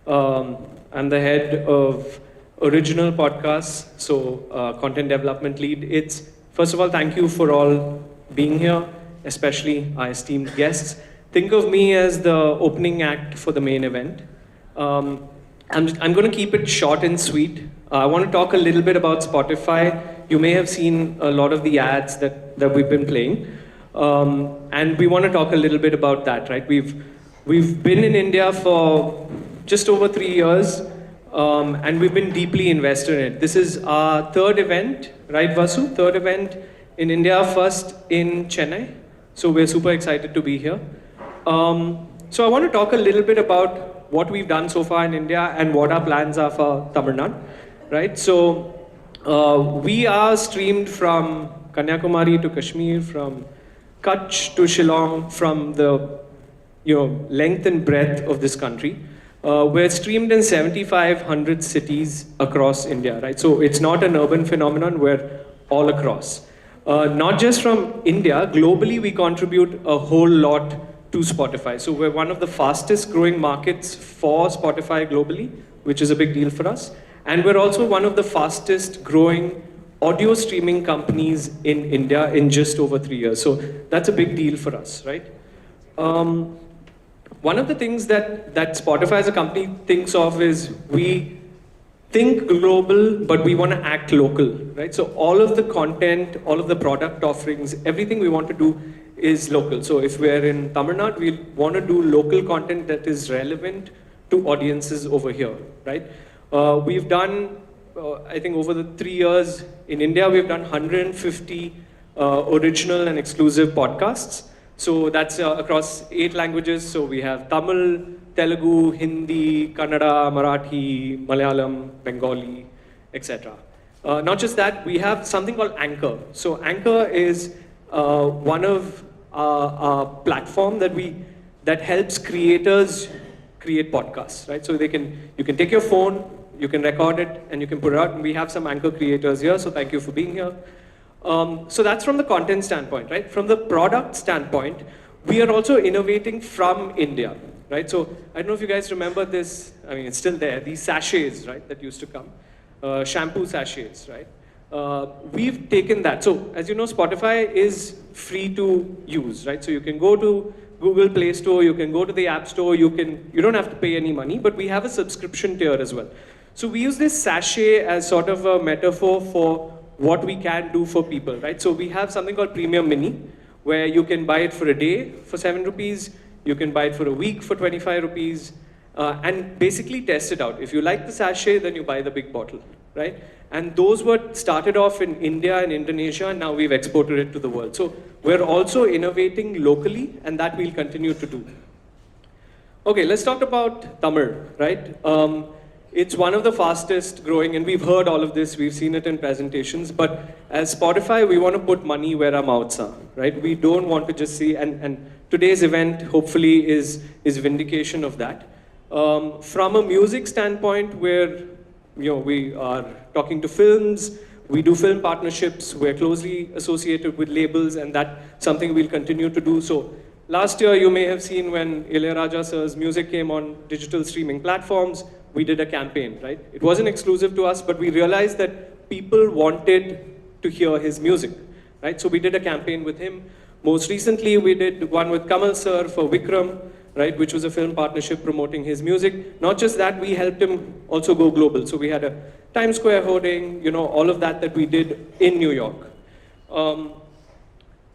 I'm the head of original podcasts, so content development lead. It's first of all, thank you for all being here, especially our esteemed guests. Think of me as the opening act for the main event. I'm going to keep it short and sweet. I want to talk a little bit about Spotify. You may have seen a lot of the ads that we've been playing. And we want to talk a little bit about that, right? We've been in India for just over 3 years, and we've been deeply invested in it. This is our third event, right, Vasu? Third event in India, first in Chennai. So we're super excited to be here. So I want to talk a little bit about what we've done so far in India and what our plans are for Tamil Nadu, right? So we are streamed from Kanyakumari to Kashmir, from Kutch to Shillong, from the length and breadth of this country. We're streamed in 7,500 cities across India, right? So it's not an urban phenomenon, we're all across. Not just from India, globally we contribute a whole lot to Spotify. So we're one of the fastest growing markets for Spotify globally, which is a big deal for us. And we're also one of the fastest growing audio streaming companies in India in just over 3 years. So that's a big deal for us, right? One of the things that Spotify as a company thinks of is we think global, but we want to act local, right? So all of the content, all of the product offerings, everything we want to do is local. So if we're in Tamil Nadu, we want to do local content that is relevant to audiences over here, right? We've done, I think over the 3 years in India, we've done 150 original and exclusive podcasts. So that's across 8 languages. So we have Tamil, Telugu, Hindi, Kannada, Marathi, Malayalam, Bengali, etc. Not just that, we have something called Anchor. So Anchor is one of our platform that helps creators create podcasts, right? So you can take your phone, you can record it, and you can put it out. And we have some Anchor creators here, so thank you for being here. So that's from the content standpoint, right? From the product standpoint, we are also innovating from India, right? So I don't know if you guys remember this, I mean, it's still there, these sachets, right, that used to come, shampoo sachets, right? We've taken that. So as you know, Spotify is free to use, right? So you can go to Google Play Store, you can go to the App Store, you don't have to pay any money, but we have a subscription tier as well. So we use this sachet as sort of a metaphor for what we can do for people, right? So we have something called Premium Mini, where you can buy it for a day for 7 rupees, you can buy it for a week for 25 rupees, and basically test it out. If you like the sachet, then you buy the big bottle, right? And those were started off in India and Indonesia, and now we've exported it to the world. So we're also innovating locally, and that we'll continue to do. Okay, let's talk about Tamil, right? It's one of the fastest growing, and we've heard all of this, we've seen it in presentations, but as Spotify, we want to put money where our mouths are, right? We don't want to just see, and today's event hopefully is vindication of that. From a music standpoint, we are talking to films, we do film partnerships, we're closely associated with labels, and that's something we'll continue to do. So last year, you may have seen when Ilayaraja sir's music came on digital streaming platforms, we did a campaign, right? It wasn't exclusive to us, but we realized that people wanted to hear his music, right? So we did a campaign with him. Most recently, we did one with Kamal sir for Vikram, right? Which was a film partnership promoting his music. Not just that, we helped him also go global. So we had a Times Square hoarding, all of that we did in New York.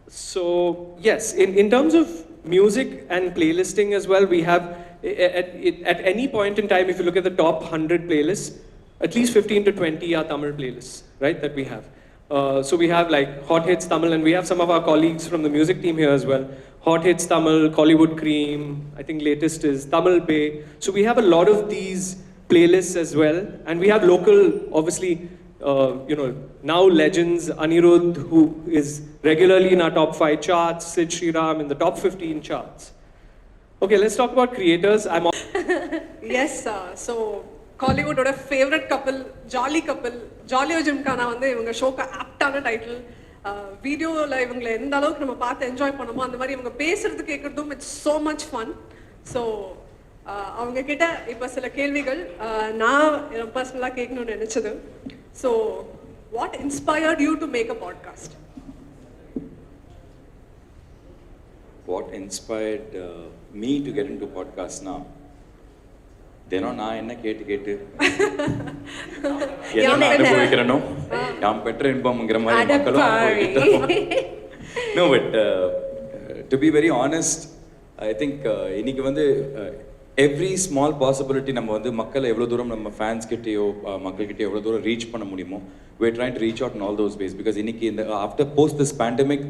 So yes, in terms of music and playlisting as well, we have, at any point in time, if you look at the top 100 playlists, at least 15 to 20 are Tamil playlists, right, that we have. So we have like Hot Hits Tamil, and we have some of our colleagues from the music team here as well. Hot Hits Tamil, Kollywood Cream, I think latest is Tamil Bay. So we have a lot of these playlists as well, and we have local, obviously, now legends, Anirudh, who is regularly in our top 5 charts, Sid Sriram in the top 15 charts. Okay, let's talk about creators. Yes, so Kollywood oda favorite couple, Jolly Jimkana வந்து இவங்க ஷோக்கு ஆப்டான title. வீடியோவில் இவங்களை எந்த அளவுக்கு நம்ம பார்த்து enjoy பண்ணோமோ அந்த மாதிரி இவங்க பேசுறது கேட்குறதும் it's so much fun. So அவங்க கிட்ட இப்போ சில கேள்விகள் நான் பர்சனலாக கேட்கணும்னு நினச்சது. So what inspired you to make a podcast? What inspired me to get into podcast now? தினம் நான் என்ன கேட்டு என்ன அனுபவிக்கிறனோ யாம் பெற்ற இன்பம்ங்கிற மாதிரி மக்களும் அனுபவிக்கிட்டோம். No, but to be very honest, I think இன்னைக்கு வந்து எவ்ரி ஸ்மால் பாசிபிலிட்டி நம்ம வந்து மக்களை எவ்வளோ தூரம் நம்ம ஃபேன்ஸ் கிட்டேயோ மக்கள்கிட்டயோ எவ்வளோ தூரம் ரீச் பண்ண முடியுமோ we are trying to reach out in all those ways, because இன்னைக்கு இந்த ஆஃப்டர் போஸ்ட் திஸ் பேண்டமிக்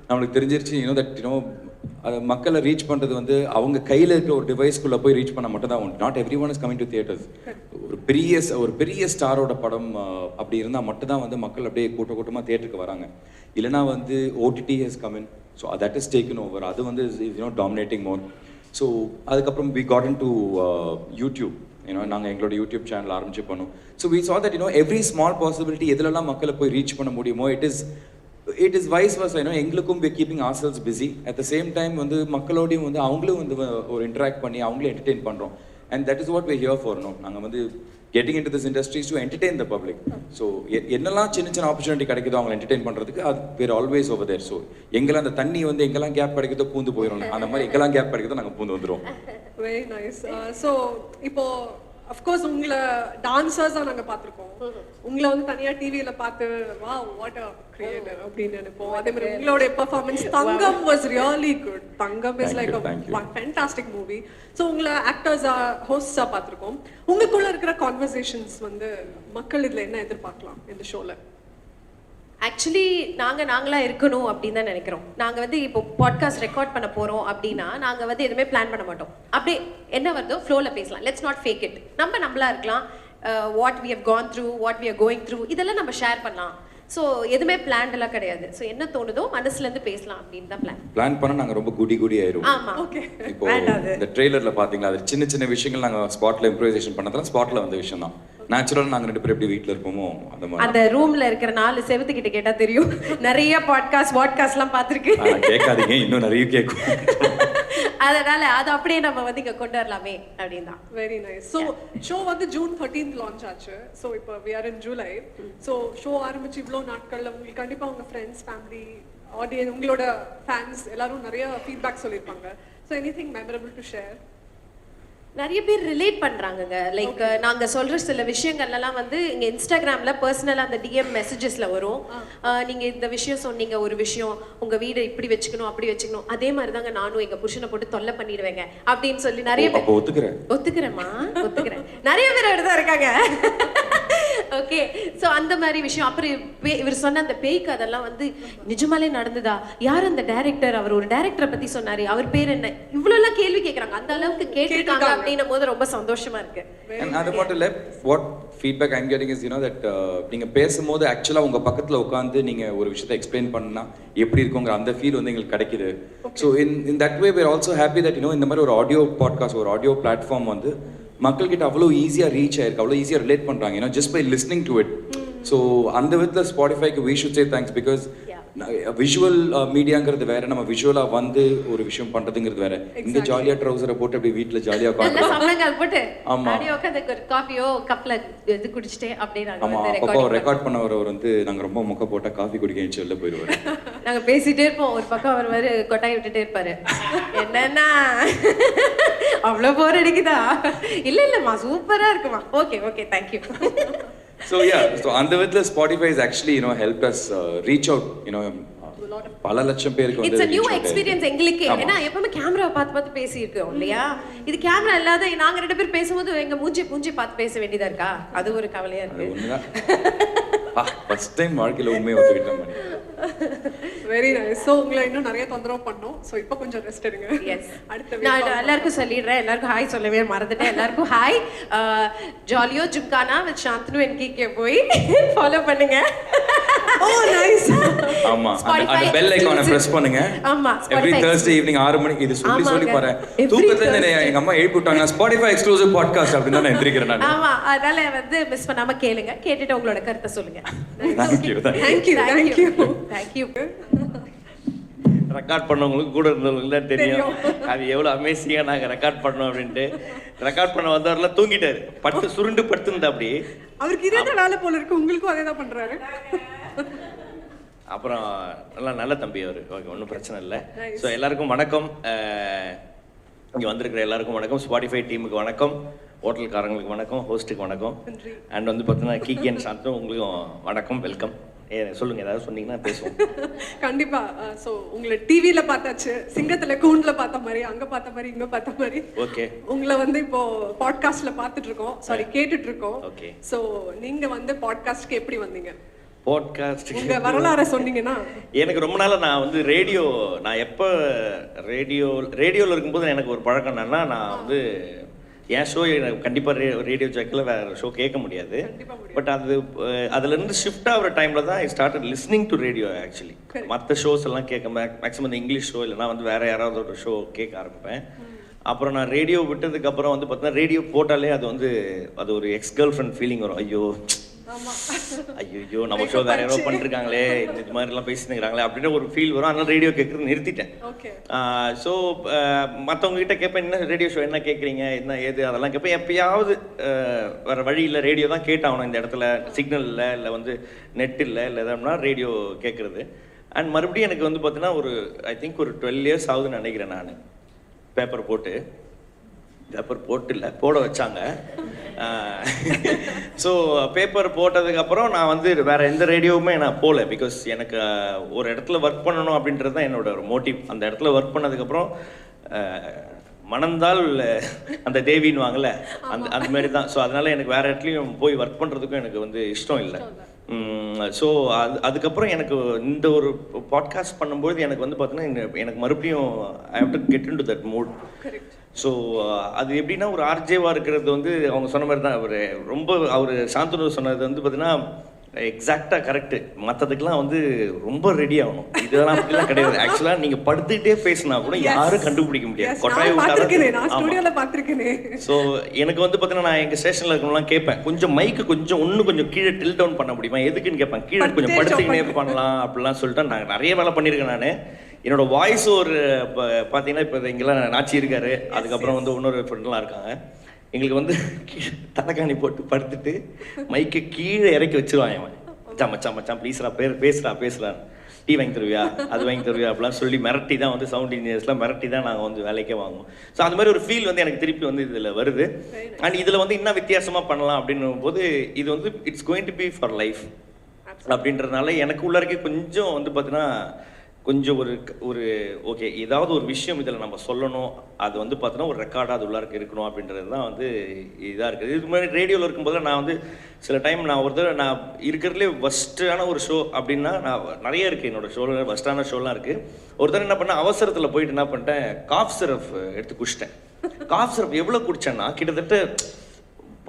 நம்மளுக்கு தெரிஞ்சிருச்சு மக்களை ரீச் பண்ணுறது வந்து அவங்க கையில் இருக்கிற ஒரு டிவைஸ்க்குள்ளே போய் ரீச் பண்ண மட்டும் தான் உண்டு. Not every one is coming to theatres. ஒரு பெரிய ஸ்டாரோட படம் அப்படி இருந்தால் மட்டும்தான் வந்து மக்கள் அப்படியே கூட்டமாக தியேட்டருக்கு வராங்க. இல்லைனா வந்து OTT has come in, so that is taken over. அது வந்து டாமினேட்டிங் மோர். ஸோ அதுக்கப்புறம் we got in to YouTube. நாங்கள் எங்களோட யூடியூப் சேனல் ஆரம்பிச்சு பண்ணோம். So we saw that every small possibility எதுலலாம் மக்களை போய் ரீச் பண்ண முடியுமோ it is vice versa. எங்களுக்கும் we keeping ourselves busy at the same time வந்து மக்களோடையும் வந்து அவங்களும் வந்து ஒரு இன்டராக்ட் பண்ணி அவங்களே என்டர்டெயின் பண்ணுறோம். and that is what we are here for. நாங்கள் வந்து getting into this industry is to entertain the public. so என்னெல்லாம் சின்ன ஆப்பர்ச்சுனிட்டி கிடைக்குதோ அவங்களை என்டர்டெயின் பண்ணுறதுக்கு அது we are always over there. so எங்கெல்லாம் அந்த தண்ணி வந்து எங்கெல்லாம் கேப் கிடைக்குதோ பூந்து போயிடும், அந்த மாதிரி எங்கெல்லாம் கேப் கிடைக்குதோ நாங்கள் பூந்து வந்துடுவோம். Very nice. ஸோ இப்போ அஃப்கோர்ஸ் உங்களை டான்சர்ஸாக நாங்கள் பார்த்துருக்கோம். உங்களை வந்து தனியாக டிவியில் பார்த்து வா வாட் அ கிரியேட்டர் அப்படின்னு நினைப்போம். அதே மாதிரி உங்களுடைய performance Thangam was really good. Thangam is like a fantastic movie. So உங்களை ஆக்டர்ஸாக ஹோஸ்டாக பார்த்துருக்கோம். உங்களுக்குள்ள இருக்கிற கான்வர்சேஷன்ஸ் வந்து மக்கள் இதில் என்ன எதிர்பார்க்கலாம் இந்த ஷோவில்? ஆக்சுவலி நாங்களாக இருக்கணும் அப்படின்னு தான் நினைக்கிறோம். நாங்கள் வந்து இப்போ பாட்காஸ்ட் ரெக்கார்ட் பண்ண போகிறோம் அப்படின்னா நாங்கள் வந்து எதுவுமே பிளான் பண்ண மாட்டோம். அப்படியே என்ன வருதோ ஃப்ளோவில் பேசலாம். Let's not fake it. நம்மளா இருக்கலாம். What we have gone through, what we are going through, இதெல்லாம் நம்ம ஷேர் பண்ணலாம். ஸோ எதுவுமே பிளான்டெல்லாம் கிடையாது. ஸோ என்ன தோணுதோ மனசுலேருந்து பேசலாம் அப்படின்னு தான் பிளான் பண்ணால் நாங்கள் ரொம்ப குடி ஆயிரும். ஆமாம், ஓகே. இப்போ இந்த ட்ரெய்லரில் பார்த்தீங்களா, அது சின்ன விஷயங்கள் நாங்கள் ஸ்பாட்டில் இம்ப்ரூவைசேஷன் பண்ணதெல்லாம் ஸ்பாட்டில் வந்த விஷயம் தான். நேச்சுரலாக நாங்கள் 2 பேரும் எப்படி வீட்டில் இருப்போமோ அந்த மாதிரி. அந்த ரூமில் இருக்கிற 4 செவத்துக்கிட்ட கேட்டால் தெரியும். நிறைய பாட்காஸ்ட்லாம் பார்த்துருக்கு. கேட்காதீங்க, இன்னும் நிறைய கேட்கும். அதனால அது அப்படியே நம்ம வந்து இங்கே கொண்டு வரலாமே அப்படின்னு தான். Very nice. ஸோ ஷோ வந்து June 13th லான்ச் ஆச்சு. ஸோ இப்போ we are in July. So show ஆரம்பிச்சு இவ்வளோ நாட்களில் உங்களுக்கு கண்டிப்பாக உங்கள் ஃப்ரெண்ட்ஸ், ஃபேமிலி, ஆடியன்ஸ், உங்களோட ஃபேன்ஸ் எல்லாரும் நிறைய ஃபீட்பேக் சொல்லியிருப்பாங்க. So anything memorable to share? நிறைய பேர் ரிலேட் பண்ணுறாங்கங்க. லைக் நாங்கள் சொல்கிற சில விஷயங்கள்லாம் வந்து இங்கே இன்ஸ்டாகிராமில் பர்சனலாக அந்த டிஎம் மெசேஜஸில் வரும். நீங்கள் இந்த விஷயம் சொன்னீங்க, ஒரு விஷயம் உங்கள் வீடை இப்படி வச்சுக்கணும் அப்படி வச்சுக்கணும், அதே மாதிரி தாங்க நானும் எங்கள் புருஷனை போட்டு தொல்லை பண்ணிடுவேங்க அப்படின்னு சொல்லி நிறைய பேர் ஒத்துக்கிறேன். நிறைய பேர் அப்படிதான் இருக்காங்க. ஓகே. ஸோ அந்த மாதிரி விஷயம். அப்புறம் இவர் சொன்ன அந்த பேய்க்கு அதெல்லாம் வந்து நிஜமாலே நடந்ததா, யார் அந்த டைரக்டர், அவர் ஒரு டைரக்டரை பற்றி சொன்னார், அவர் பேர் என்ன, இவ்வளோலாம் கேள்வி கேட்குறாங்க. அந்த அளவுக்கு கேட்டிருக்காங்க அப்படின்னும் போது ரொம்ப சந்தோஷமா இருக்கு. அது மட்டும் இல்லை, what feedback I'm getting is that நீங்கள் பேசும்போது ஆக்சுவலாக உங்கள் பக்கத்தில் உட்காந்து நீங்கள் ஒரு விஷயத்தை எக்ஸ்பிளைன் பண்ணா எப்படி இருக்குங்கிற அந்த ஃபீல் வந்து எங்களுக்கு கிடைக்குது. So in that way we're also happy that இந்த மாதிரி ஒரு ஆடியோ பாட்காஸ்ட், ஒரு ஆடியோ பிளாட்ஃபார்ம் வந்து மக்கள்கிட்ட அவ்வளோ ஈஸியாக ரீச் ஆயிருக்கு, அவ்வளோ ஈஸியாக ரிலேட் பண்ணுறாங்க just by listening to it. So அந்த விதத்தில் ஸ்பாட்டிஃபைக்கு we should say thanks, because visual மீடியாங்கிறது வேற, நம்ம விஷுவலா வந்து ஒரு விஷயம் பண்றதுங்கிறது வேற. இங்க ஜாலியா ட்ரவுசரை போட்டு அப்படியே வீட்ல ஜாலியா போட்டு ஆமா உட்கார்ந்து ஒரு காஃபியோ கப்ல இது குடிச்சிட்டே அப்படியே நாங்க ரெக்கார்ட் பண்ணவர் வந்து நாங்க ரொம்ப மொக்க போட்டா காஃபி குடிக்க ஏஞ்சி வெளில போயிடுவாரு. நாங்க பேசிட்டே இருப்போம், ஒரு பக்கம் அவர் மாதிரி கொட்டாய் விட்டுட்டே இருப்பாரு. என்னன்னா அவ்வளவு போர் அடிக்குதா? இல்லம்மா சூப்பரா இருக்குமா. Okay thank you. So yeah, so அந்த விதத்துல Spotify is actually helped us reach out பல லட்சம் பேருக்கு வந்து. It's a new experience எங்களுக்கு. ஏன்னா எப்பவுமே கேமரா பார்த்து பேசி இருக்கோம் இல்லையா? இது கேமரா இல்லாத நாங்க 2 பேர் பேசும்போது எங்க மூஞ்சி பார்த்து பேச வேண்டியதா இருக்கா? அது ஒரு கவலையா இருக்கு. ஃபர்ஸ்ட் டைம் வாழ்க்கையில உண்மையை ஒத்துக்கிட்டேன் மணி. Very nice. சோ உங்களை இன்னும் நிறைய தொந்தரவு பண்ணோம். சோ இப்போ கொஞ்சம் ரெஸ்ட் எடுங்க. எஸ். நான் எல்லாருக்கும் சொல்லிடுறேன். எல்லாருக்கும் ஹாய் சொல்லவே மறந்துட்டேன். எல்லாருக்கும் hi. ஜாலியோ ஜும்கானா with Shantanu and KIKI போய் ஃபாலோ பண்ணுங்க. ஓ நைஸ். ஆமா, அந்த பெல் ஐகானை பிரஸ் பண்ணுங்க. ஆமா, எவ்ரி Thursday ஈவினிங் 6 மணிக்கு இது சொல்லி பாறேன். தூக்கத்துல எங்க அம்மா எழுப்பி விட்டாங்க Spotify எக்ஸ்க்ளூசிவ் பாட்காஸ்ட் அப்படினா நான் எந்திரிக்கிறேன் நான். ஆமா, அதனால வந்து மிஸ் பண்ணாம கேளுங்க. கேட்டுட்டு உங்களோட கருத்தை சொல்லுங்க. Thank you. Thank you. Record பண்ணவங்களுக்கு கூட இருந்தவங்களுக்கு தான் தெரியும் அது எவ்வளோ அமேசிங்காக நாங்கள் ரெக்கார்ட் பண்ணோம் அப்படின்ட்டு. ரெக்கார்ட் பண்ண வந்தவரெல்லாம் தூங்கிட்டாரு, படுத்து சுருண்டு படுத்துருந்தா அப்படி. அவருக்கு இதே தான் வேலை போல இருக்கு, உங்களுக்கும் அதே தான் பண்றாரு. அப்புறம் எல்லாம் நல்ல தம்பி அவர், ஓகே ஒன்றும் பிரச்சனை இல்லை. ஸோ எல்லாருக்கும் வணக்கம், இங்கே வந்திருக்கிற எல்லாருக்கும் வணக்கம், ஸ்பாட்டிஃபை டீமுக்கு வணக்கம், ஹோட்டல்காரங்களுக்கு வணக்கம், ஹோஸ்ட்டுக்கு வணக்கம், அண்ட் வந்து பார்த்தீங்கன்னா கிகி அண்ட் சாந்தனு உங்களுக்கும் வணக்கம், வெல்கம். சொல்லுங்க, ஏதாவது சொன்னீங்கன்னா பேசுவோம். கண்டிப்பா. ஸோ உங்களை டிவியில பார்த்தாச்சு, சிங்கத்துல கூண்டுல பார்த்த மாதிரி, அங்க பார்த்த மாதிரி, இங்க பார்த்த மாதிரி. ஓகே. உங்களை வந்து இப்போ பாட்காஸ்ட்ல பார்த்துட்டு இருக்கோம், சாரி கேட்டுட்டு இருக்கோம். ஓகே. ஸோ நீங்க வந்து பாட்காஸ்ட்க்கு எப்படி வந்தீங்க? பாட்காஸ்ட் உங்க வரலாறு சொன்னீங்கன்னா. எனக்கு ரொம்ப நாளாக நான் வந்து நான் எப்போ ரேடியோவில் இருக்கும்போது எனக்கு ஒரு பழக்கம் என்னன்னா, நான் வந்து என் ஷோ எனக்கு கண்டிப்பாக ரேடியோ ஜாக்கில் வேறு ஷோ கேட்க முடியாது. பட் அதுலேருந்து ஷிஃப்ட் ஆகிற டைமில் தான் I started listening to radio actually. மற்ற ஷோஸ் எல்லாம் கேட்க மேக்ஸிமம் இந்த இங்கிலீஷ் ஷோ இல்லைனா வந்து வேறு யாராவது ஒரு ஷோ கேட்க ஆரம்பிப்பேன். அப்புறம் நான் ரேடியோ விட்டதுக்கப்புறம் வந்து பார்த்தீங்கன்னா ரேடியோ போட்டாலே அது ஒரு எக்ஸ் கேர்ள் ஃப்ரெண்ட் ஃபீலிங் வரும். ஐயோ நம்ம ஷோ வேற யாரோ பண்ணிருக்காங்களே, இந்த மாதிரிலாம் பேசினுங்கிறாங்களே அப்படின்னு ஒரு ஃபீல் வரும். அதனால ரேடியோ கேட்குறது நிறுத்திட்டேன். ஸோ மற்றவங்க கிட்ட கேட்பேன், என்ன ரேடியோ ஷோ என்ன கேட்குறீங்க, என்ன ஏது அதெல்லாம் கேட்பேன். எப்பயாவது வேற வழி இல்லை, ரேடியோ தான் கேட்டாகணும், இந்த இடத்துல சிக்னல் இல்லை வந்து நெட் இல்லை எதனா ரேடியோ கேட்குறது. அண்ட் மறுபடியும் எனக்கு வந்து பார்த்தீங்கன்னா ஐ திங்க் ஒரு 12 years ஆகுதுன்னு நினைக்கிறேன். நான் பேப்பர் போட்டு இல்லை போட வச்சாங்க. ஸோ பேப்பர் போட்டதுக்கப்புறம் நான் வந்து வேறு எந்த ரேடியோவுமே நான் போகல. பிகாஸ் எனக்கு ஒரு இடத்துல ஒர்க் பண்ணணும் அப்படின்றது தான் என்னோட ஒரு மோட்டிவ். அந்த இடத்துல ஒர்க் பண்ணதுக்கப்புறம் மணந்தால் அந்த தேவின்னு வாங்கல, அந்த மாதிரி தான். ஸோ அதனால எனக்கு வேறு இடத்துலையும் போய் ஒர்க் பண்ணுறதுக்கும் எனக்கு வந்து இஷ்டம் இல்லை. ஸோ அதுக்கப்புறம் எனக்கு இந்த ஒரு பாட்காஸ்ட் பண்ணும்போது எனக்கு வந்து பார்த்தீங்கன்னா எனக்கு மறுபடியும் I have to get into that mood. So அது எப்படின்னா ஒரு ஆர்ஜேவாக இருக்கிறது வந்து அவங்க சொன்ன மாதிரி தான். அவர் சாந்தனு சொன்னது வந்து பார்த்தீங்கன்னா எக்ஸாக்டாக கரெக்டு. மற்றதுக்கெல்லாம் வந்து ரொம்ப ரெடி ஆகணும், இதெல்லாம் அப்படிலாம் கிடையாது. ஆக்சுவலாக நீங்கள் படுத்துக்கிட்டே பேசினா கூட யாரும் கண்டுபிடிக்க முடியாது. கொட்டாயை ஸோ எனக்கு வந்து பார்த்தீங்கன்னா நான் எங்கள் ஸ்டேஷனில் இருக்கணும்லாம் கேட்பேன், கொஞ்சம் மைக்கு கொஞ்சம் கீழே டில் டவுன் பண்ண முடியுமா, எதுக்குன்னு கேட்பேன். கீழே கொஞ்சம் படுத்துக்கினே பண்ணலாம் அப்படிலாம் சொல்லிட்டு நான் நிறைய வேலை பண்ணியிருக்கேன். நான் என்னோட வாய்ஸ் பார்த்தீங்கன்னா இப்போ இங்கெல்லாம் நாச்சி இருக்காரு, அதுக்கப்புறம் வந்து இன்னொரு ஃப்ரெண்ட்லாம் இருக்காங்க. எங்களுக்கு வந்து தலைக்காணி போட்டு படுத்துட்டு மைக்கை கீழே இறக்கி வச்சிருவாங்க. மச்சான் ப்ளீஸ்ரா பேசுறா டீ வாங்கி தருவியா, அது வாங்கி தருவியா அப்படிலாம் சொல்லி மிரட்டி தான் வந்து சவுண்ட் இன்ஜினியர்ஸ்லாம் மிரட்டி தான் நாங்கள் வந்து வேலைக்கே வாங்குவோம். ஸோ அந்த மாதிரி ஒரு ஃபீல் வந்து எனக்கு திருப்பி வந்து இதில் வருது. அண்ட் இதில் வந்து இன்னும் வித்தியாசமாக பண்ணலாம் அப்படின்னும் போது இது வந்து it's going to be for life அப்படின்றதுனால எனக்கு உள்ள இருக்க கொஞ்சம் வந்து பார்த்தீங்கன்னா கொஞ்சம் ஒரு ஓகே ஏதாவது ஒரு விஷயம் இதில் நம்ம சொல்லணும், அது வந்து பார்த்தோன்னா ஒரு ரெக்கார்டாக அது உள்ளார இருக்கணும் அப்படின்றது தான் வந்து இதாக இருக்குது. இதுக்கு மாதிரி ரேடியோவில் இருக்கும்போது நான் வந்து சில டைம் நான் இருக்கிறதுலே ஃபஸ்ட்டான ஒரு ஷோ அப்படின்னா நான் நிறைய இருக்குது என்னோடய ஷோவில் ஃபஸ்ட்டான ஷோலாம் இருக்குது. ஒருத்தர் என்ன பண்ணேன், அவசரத்தில் போயிட்டு என்ன பண்ணிட்டேன், காஃப் சிரப் எடுத்து குடிச்சிட்டேன். காஃப் சிரப் எவ்வளோ குடித்தேன்னா கிட்டத்தட்ட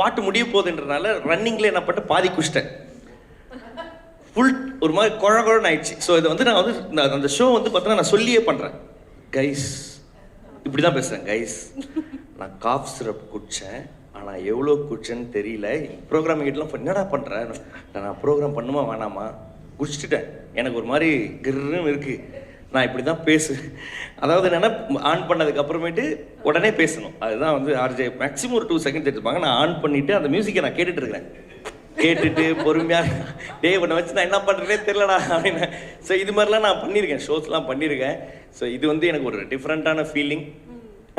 பாட்டு முடிய போகுதுன்றதுனால ரன்னிங்கில் என்ன பண்ணிட்டு பாதி குடிச்சிட்டேன். ஃபுல் ஒரு மாதிரி குழகுழன்னு ஆயிடுச்சு. ஸோ இதை வந்து நான் வந்து அந்த ஷோ வந்து பார்த்தீங்கன்னா நான் சொல்லியே பண்ணுறேன், கைஸ் இப்படி தான் பேசுகிறேன், கைஸ் நான் காஃப் சிரப் குடித்தேன், ஆனால் எவ்வளோ குடிச்சேன்னு தெரியல. ப்ரோக்ராம் கிட்டலாம் என்னடா பண்ணுறேன், நான் ப்ரோக்ராம் பண்ணுமா வேணாமா, குடிச்சிட்டேன், எனக்கு ஒரு மாதிரி கிருன்னு இருக்குது, நான் இப்படி தான் அதாவது என்னென்னா ஆன் பண்ணதுக்கு அப்புறமேட்டு உடனே பேசணும். அதுதான் வந்து ஆர்ஜே மேக்ஸிமம் ஒரு 2 seconds எடுத்துப்பாங்க. நான் ஆன் பண்ணிவிட்டு அந்த மியூசிக்கை நான் கேட்டுட்டு பொறுமையாக டே உன்னை வச்சு நான் என்ன பண்ணுறேனே தெரிலடா அப்படின்னு. ஸோ இது மாதிரிலாம் நான் பண்ணியிருக்கேன், ஷோஸ்லாம் பண்ணியிருக்கேன். ஸோ இது வந்து எனக்கு ஒரு டிஃப்ரெண்ட்டான feeling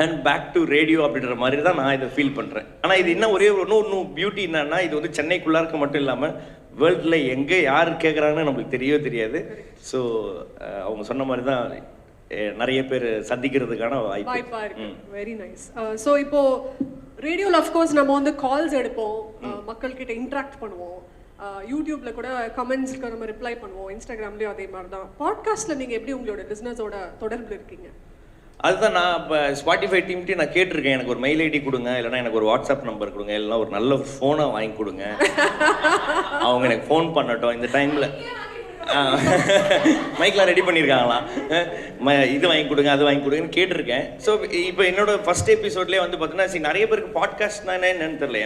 and back to radio அப்படின்ற மாதிரி தான் நான் இதை ஃபீல் பண்ணுறேன். ஆனால் இது இன்னும் இன்னும் பியூட்டி என்னன்னா, இது வந்து சென்னைக்குள்ளே இருக்க மட்டும் இல்லாமல் வேர்ல்டில் எங்கே யார் கேட்குறாங்கன்னு நம்மளுக்கு தெரியவே தெரியாது. ஸோ அவங்க சொன்ன மாதிரி தான் நிறைய பேர் சந்திக்கிறதுக்கான வாய்ப்பாக இருக்கு. Very nice. ஸோ இப்போ ரேடியோவில் அஃப்கோர்ஸ் நம்ம வந்து கால்ஸ் எடுப்போம், மக்கள்கிட்ட இன்ட்ராக்ட் பண்ணுவோம், யூடியூப்ல கூட கமெண்ட்ஸ்க்கு நம்ம ரிப்ளை பண்ணுவோம், இன்ஸ்டாகிராம்லேயும் அதே மாதிரி தான். பாட்காஸ்ட்டில் நீங்கள் எப்படி உங்களோட பிஸ்னஸோட தொடர்பில் இருக்கீங்க? அதுதான் நான் இப்போ ஸ்பாட்டிஃபை டீம்கிட்டே நான் கேட்டிருக்கேன், எனக்கு ஒரு மெயில் ஐடி கொடுங்க, இல்லைனா எனக்கு ஒரு வாட்ஸ்அப் நம்பர் கொடுங்க, இல்லைனா ஒரு நல்ல ஃபோனை வாங்கி கொடுங்க, அவங்க எனக்கு ஃபோன் பண்ணட்டும் இந்த டைமில். மைக்லாம் ரெடி பண்ணியிருக்காங்களாம், இது வாங்கி கொடுங்க அது வாங்கி கொடுங்கன்னு கேட்டிருக்கேன். ஸோ இப்போ என்னோட ஃபர்ஸ்ட் எபிசோட்லேயே வந்து பார்த்தீங்கன்னா நிறைய பேருக்கு பாட்காஸ்ட்னா என்னன்னு தெரியல.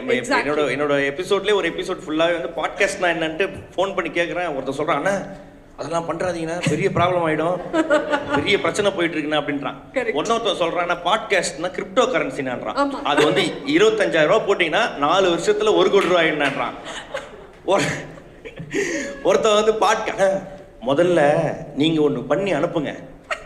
என்னோட எபிசோட்லேயே ஒரு எபிசோட் ஃபுல்லாகவே வந்து பாட்காஸ்ட்னா என்னன்ட்டு ஃபோன் பண்ணி கேட்குறேன். ஒருத்தர் சொல்கிறான், அண்ணா அதெல்லாம் பண்றாதீங்கன்னா பெரிய ப்ராப்ளம் ஆயிடும், பெரிய பிரச்சனை போயிட்டு இருக்குண்ணா அப்படின்றான். ஒன்னொருத்தன் சொல்றான்னா பாட்காஸ்ட்னா கிரிப்டோ கரன்சினான்றான். அது வந்து 25,000 ரூபாய் போட்டீங்கன்னா 4 வருஷத்துல 1 கோடி ரூபாய் ஆயிடுனான்றான். ஒருத்தன் வந்து முதல்ல நீங்க ஒண்ணு பண்ணி அனுப்புங்க,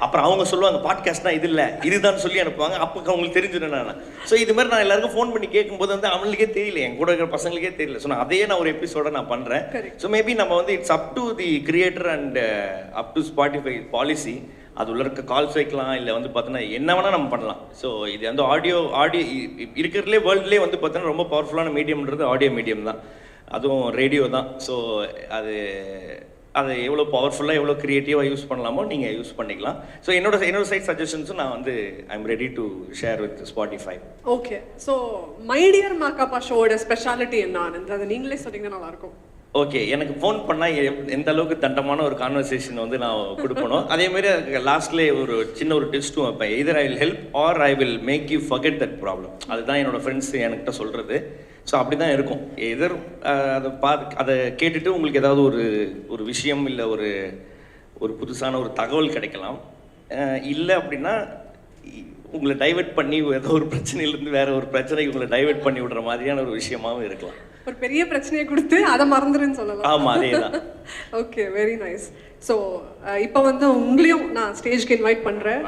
அப்புறம் அவங்க சொல்லுவாங்க பாட்காஸ்ட்னா இது இல்லை இதுதான் சொல்லி அனுப்புவாங்க, அப்போ அவங்களுக்கு தெரிஞ்சிடும். நான் ஸோ இது மாதிரி நான் எல்லாருக்கும் ஃபோன் பண்ணி கேட்கும்போது வந்து அவங்களுக்கே தெரியல, என் கூட இருக்கிற பசங்களுக்கே தெரியல. ஸோ அதையே நான் ஒரு எபிசோட நான் பண்ணுறேன். ஸோ மேபி நம்ம வந்து it's up to the creator and up to Spotify policy. அது உள்ள இருக்க கால்ஸ் வைக்கலாம், இல்லை வந்து பார்த்தோன்னா என்ன வேணால் நம்ம பண்ணலாம். ஸோ இது வந்து ஆடியோ இருக்கிறதுலே வேர்ல்டுலேயே வந்து பார்த்தோன்னா ரொம்ப பவர்ஃபுல்லான மீடியம்ன்றது ஆடியோ மீடியம் தான், அதுவும் ரேடியோ தான். ஸோ அது எவ்வளோ பவர்ஃபுல்லாக எவ்வளோ க்ரியேட்டிவாக யூஸ் பண்ணலாமோ நீங்கள் யூஸ் பண்ணிக்கலாம். ஸோ என்னோட சைட் சஜஷன்ஸும் நான் வந்து I am ready to share with Spotify. Okay, so my dear Makapa ஷோட ஸ்பெஷாலிட்டி என்ன ஆனந்த், அது நீங்களே சொன்னீங்கன்னா நல்லாயிருக்கும். ஓகே, எனக்கு ஃபோன் பண்ணால் எந்த அளவுக்கு தண்டமான ஒரு கான்வர்சேஷன் வந்து நான் கொடுக்கணும், அதேமாரி அதுக்கு லாஸ்ட்லேயே ஒரு சின்ன ஒரு டெஸ்ட்டும் வைப்பேன். Either I will help or I will make you forget that problem. அதுதான் என்னோடய ஃப்ரெண்ட்ஸ் என்கிட்ட சொல்கிறது. ஸோ அப்படி தான் இருக்கும். எதர் அதை கேட்டுட்டு உங்களுக்கு ஏதாவது ஒரு விஷயம் இல்லை ஒரு புதுசான ஒரு தகவல் கிடைக்கலாம். இல்லை அப்படின்னா உங்களை டைவெர்ட் பண்ணி ஏதோ ஒரு பிரச்சனையிலேருந்து வேற ஒரு பிரச்சனைக்கு உங்களை டைவெர்ட் பண்ணி விடுற மாதிரியான ஒரு விஷயமாவும் இருக்கலாம். ஒரு பெரிய பிரச்சனையை கொடுத்து அதை மறந்துருன்னு சொல்லலாம். ஆமாம், அதே தான். Okay, very nice. ஸோ இப்போ வந்து உங்களையும் நான் ஸ்டேஜ்க்கு இன்வைட் பண்ணுறேன்.